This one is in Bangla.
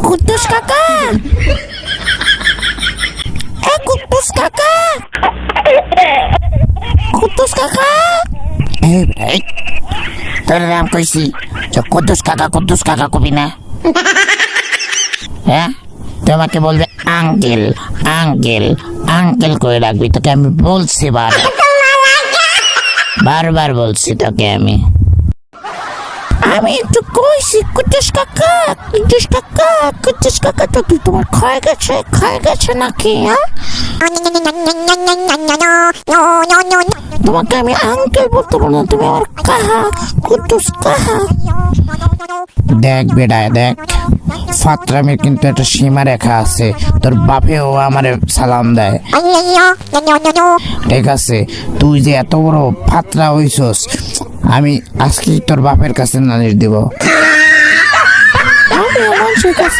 কুদ্দুস কাকা, কুদ্দুস কাকা, কুদ্দুস কাকা। এই ভাই, তোর নাম কইছি, কুদ্দুস কাকা কবি না? হ্যাঁ, তোমাকে বলবে আঙ্কেল আঙ্কেল আঙ্কেল করে রাখবি। তোকে আমি বলছি বারবার বলছি তোকে আমি একটু কইছি কুদ্দুস কাকা তো তুই তোমার ক্ষয় গেছে নাকি? হ্যাঁ, তোমাকে আমি আঙ্কেল বলতে পারবো না, তুমি আমার কাহা কুদ্দুস কাহা। দেখ বেটা দেখ, ফাতরামির কিন্তু একটা সীমা রেখা আছে। তোর বাপেও আমারে সালাম দেয়, ঠিক আছে? তুই যে এত বড় ফাতরা হইছস, আমি আজকে তোর বাপের কাছে নালিশ দিব। আমি আমার কাছে